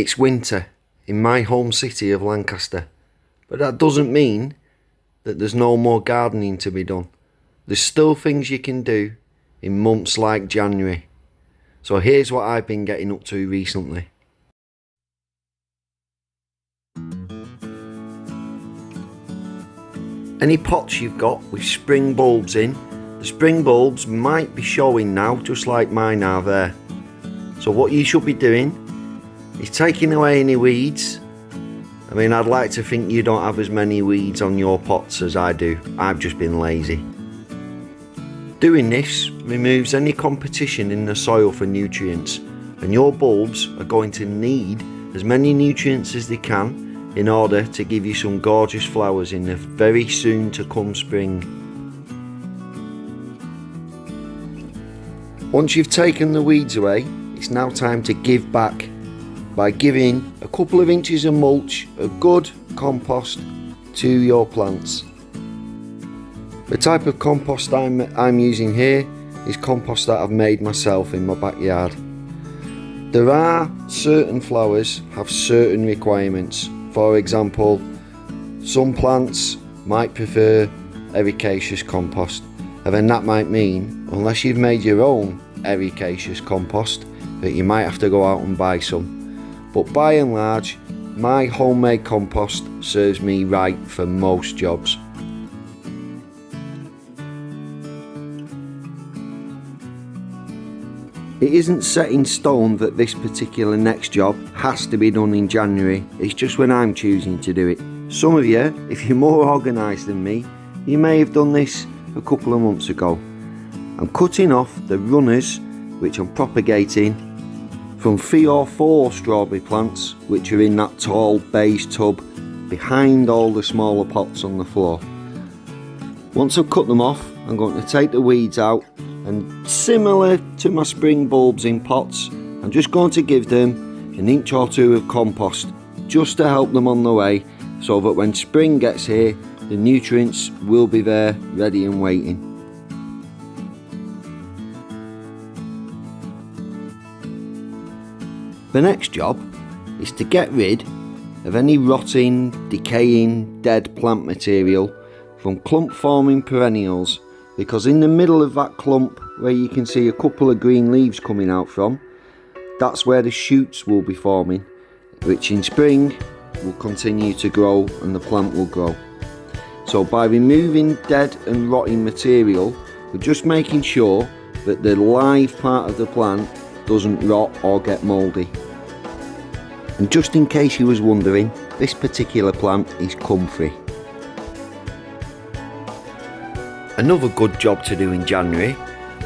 It's winter in my home city of Lancaster, but that doesn't mean that there's no more gardening to be done. There's still things you can do in months like January. So here's what I've been getting up to recently. Any pots you've got with spring bulbs in, the spring bulbs might be showing now, just like mine are there. So what you should be doing is taking away any weeds. I mean, I'd like to think you don't have as many weeds on your pots as I do. I've just been lazy. Doing this removes any competition in the soil for nutrients, and your bulbs are going to need as many nutrients as they can in order to give you some gorgeous flowers in the very soon to come spring. Once you've taken the weeds away, it's now time to give back by giving a couple of inches of mulch, a good compost, to your plants. The type of compost I'm using here is compost that I've made myself in my backyard. There are certain flowers have certain requirements. For example, some plants might prefer ericaceous compost, and then that might mean, unless you've made your own ericaceous compost, that you might have to go out and buy some. But by and large, my homemade compost serves me right for most jobs. It isn't set in stone that this particular next job has to be done in January, it's just when I'm choosing to do it. Some of you, if you're more organised than me, you may have done this a couple of months ago. I'm cutting off the runners, which I'm propagating, from 3 or 4 strawberry plants which are in that tall beige tub behind all the smaller pots on the floor. Once I've cut them off, I'm going to take the weeds out, and similar to my spring bulbs in pots, I'm just going to give them an inch or 2 of compost just to help them on the way, so that when spring gets here, the nutrients will be there ready and waiting. The next job is to get rid of any rotting, decaying, dead plant material from clump forming perennials, because in the middle of that clump, where you can see a couple of green leaves coming out from, that's where the shoots will be forming, which in spring will continue to grow and the plant will grow. So by removing dead and rotting material, we're just making sure that the live part of the plant doesn't rot or get mouldy. And just in case you was wondering, this particular plant is comfrey. Another good job to do in January,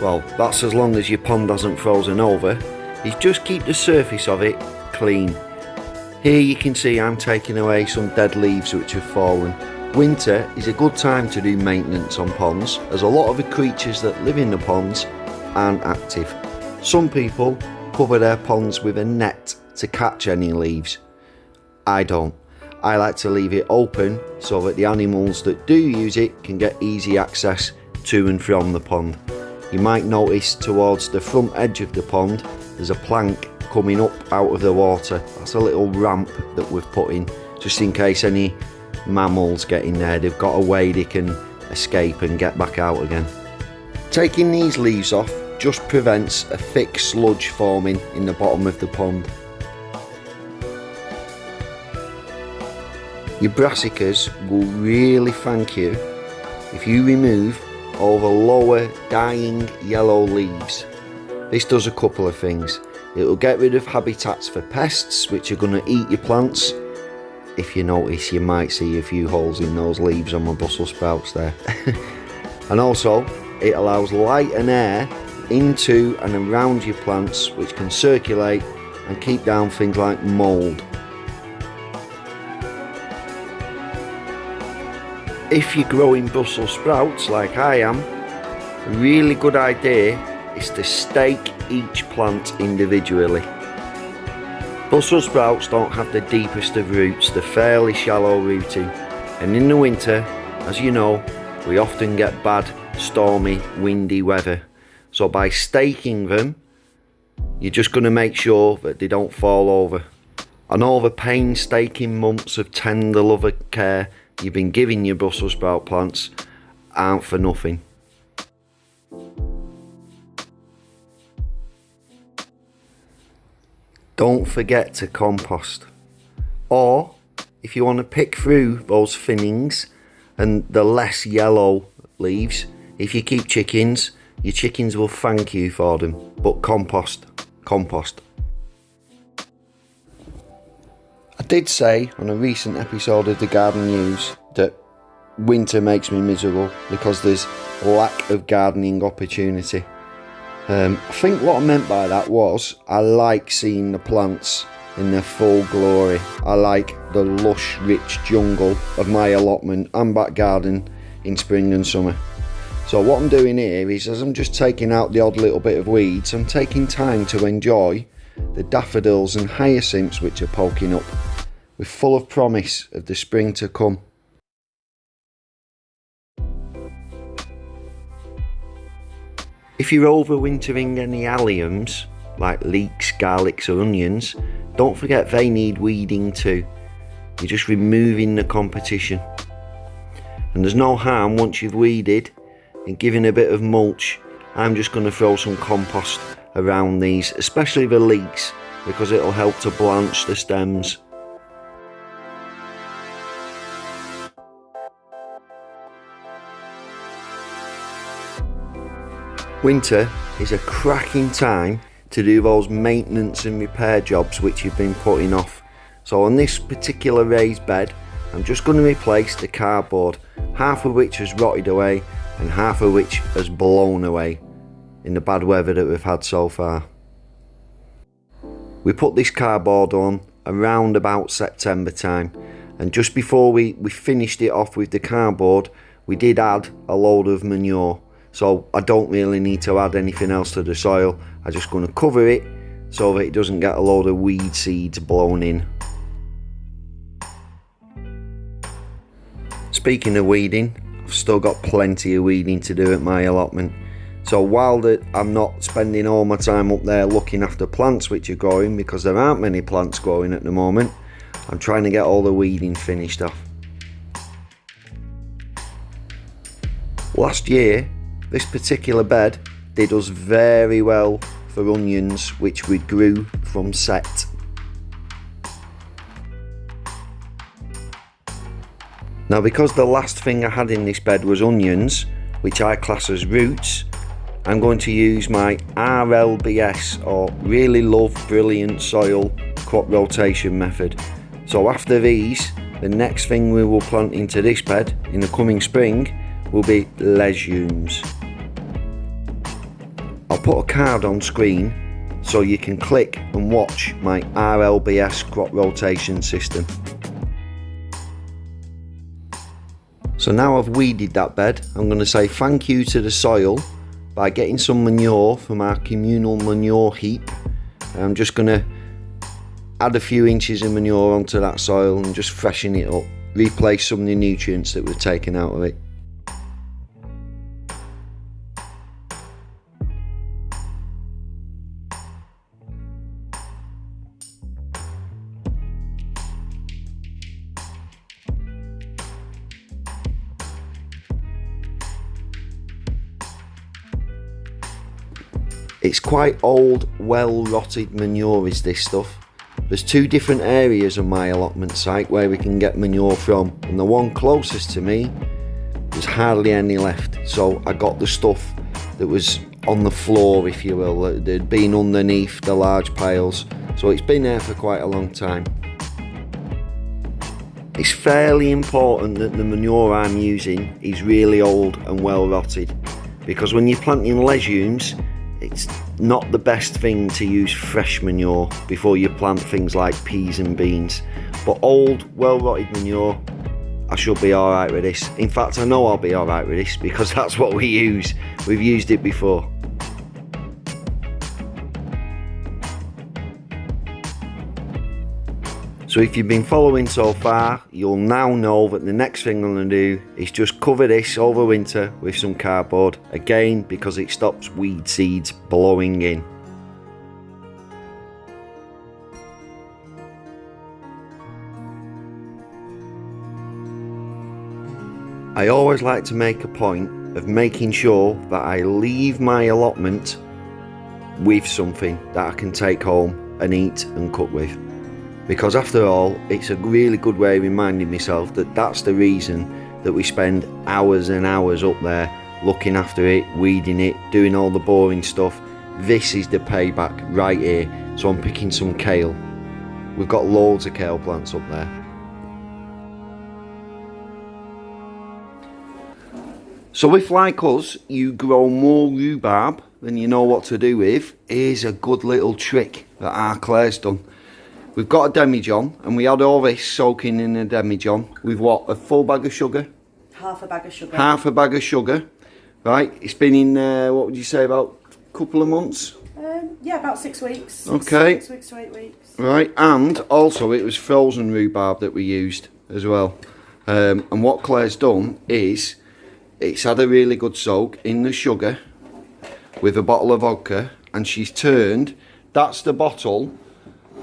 well, that's as long as your pond hasn't frozen over, is just keep the surface of it clean. Here you can see I'm taking away some dead leaves which have fallen. Winter is a good time to do maintenance on ponds, as a lot of the creatures that live in the ponds aren't active. Some people cover their ponds with a net to catch any leaves. I don't. I like to leave it open so that the animals that do use it can get easy access to and from the pond. You might notice towards the front edge of the pond there's a plank coming up out of the water. That's a little ramp that we've put in just in case any mammals get in there. They've got a way they can escape and get back out again. Taking these leaves off just prevents a thick sludge forming in the bottom of the pond. Your brassicas will really thank you if you remove all the lower dying yellow leaves. This does a couple of things. It will get rid of habitats for pests which are going to eat your plants. If you notice, you might see a few holes in those leaves on my Brussels sprouts there. And also it allows light and air into and around your plants, which can circulate and keep down things like mould. If you're growing Brussels sprouts like I am, a really good idea is to stake each plant individually. Brussels sprouts don't have the deepest of roots, they're fairly shallow rooting, and in the winter, as you know, we often get bad, stormy, windy weather. So by staking them, you're just going to make sure that they don't fall over. And all the painstaking months of tender love and care you've been giving your Brussels sprout plants aren't for nothing. Don't forget to compost. Or, if you want to pick through those thinnings and the less yellow leaves, if you keep chickens, your chickens will thank you for them. But compost. I did say on a recent episode of the Garden News that winter makes me miserable because there's lack of gardening opportunity. I think what I meant by that was I like seeing the plants in their full glory. I like the lush, rich jungle of my allotment and back garden in spring and summer. So what I'm doing here is, as I'm just taking out the odd little bit of weeds, I'm taking time to enjoy the daffodils and hyacinths which are poking up, with full of promise of the spring to come. If you're overwintering any alliums, like leeks, garlics or onions, don't forget they need weeding too. You're just removing the competition. And there's no harm once you've weeded and given a bit of mulch. I'm just going to throw some compost around these, especially the leeks, because it'll help to blanch the stems. Winter is a cracking time to do those maintenance and repair jobs which you've been putting off. So on this particular raised bed, I'm just going to replace the cardboard, half of which has rotted away and half of which has blown away in the bad weather that we've had so far. We put this cardboard on around about September time, and just before we finished it off with the cardboard, we did add a load of manure. So I don't really need to add anything else to the soil. I'm just going to cover it so that it doesn't get a load of weed seeds blown in. Speaking of weeding, I've still got plenty of weeding to do at my allotment. So while I'm not spending all my time up there looking after plants which are growing, because there aren't many plants growing at the moment, I'm trying to get all the weeding finished off. Last year, this particular bed did us very well for onions which we grew from set. Now, because the last thing I had in this bed was onions, which I class as roots, I'm going to use my RLBS, or Really Love Brilliant Soil, crop rotation method. So after these, the next thing we will plant into this bed in the coming spring will be legumes. I'll put a card on screen so you can click and watch my RLBS crop rotation system. So now I've weeded that bed, I'm going to say thank you to the soil by getting some manure from our communal manure heap. I'm just going to add a few inches of manure onto that soil and just freshen it up, replace some of the nutrients that we've taken out of it. It's quite old, well rotted manure is this stuff. There's two different areas of my allotment site where we can get manure from, and the one closest to me, there's hardly any left. So I got the stuff that was on the floor, if you will, that had been underneath the large piles. So it's been there for quite a long time. It's fairly important that the manure I'm using is really old and well rotted, because when you're planting legumes, it's not the best thing to use fresh manure before you plant things like peas and beans. But old, well rotted manure, I should be alright with this. In fact, I know I'll be alright with this because that's what we use. We've used it before. So if you've been following so far, you'll now know that the next thing I'm going to do is just cover this over winter with some cardboard, again because it stops weed seeds blowing in. I always like to make a point of making sure that I leave my allotment with something that I can take home and eat and cook with, because after all, it's a really good way of reminding myself that that's the reason that we spend hours and hours up there looking after it, weeding it, doing all the boring stuff. This is the payback right here. So I'm picking some kale. We've got loads of kale plants up there. So if, like us, you grow more rhubarb than you know what to do with, here's a good little trick that our Claire's done. We've got a demijohn, and we had all this soaking in a demijohn with what, a full bag of sugar? Half a bag of sugar. Half a bag of sugar, right? It's been in, what would you say, about a couple of months? Yeah, about 6 weeks. Okay. 6 weeks to 8 weeks. Right, and also it was frozen rhubarb that we used as well. And what Claire's done is, it's had a really good soak in the sugar with a bottle of vodka, and she's turned, that's the bottle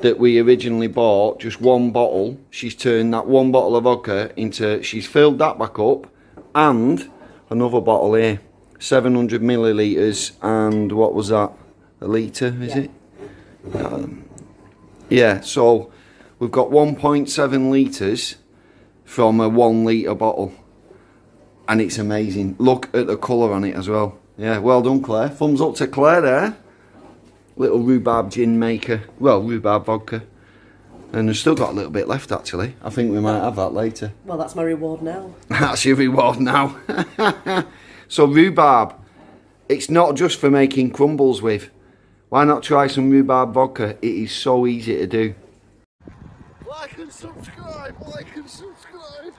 that we originally bought, just one bottle. She's turned that one bottle of vodka into, she's filled that back up, and another bottle here, 700 millilitres, and what was that, a litre, is it? Yeah, so we've got 1.7 litres from a 1 litre bottle. And it's amazing. Look at the colour on it as well. Yeah, well done, Claire. Thumbs up to Claire there. Little rhubarb gin maker. Well, rhubarb vodka. And we've still got a little bit left, actually. I think we might have that later. Well, that's my reward now. That's your reward now. So rhubarb, it's not just for making crumbles with. Why not try some rhubarb vodka? It is so easy to do. Like and subscribe, like and subscribe.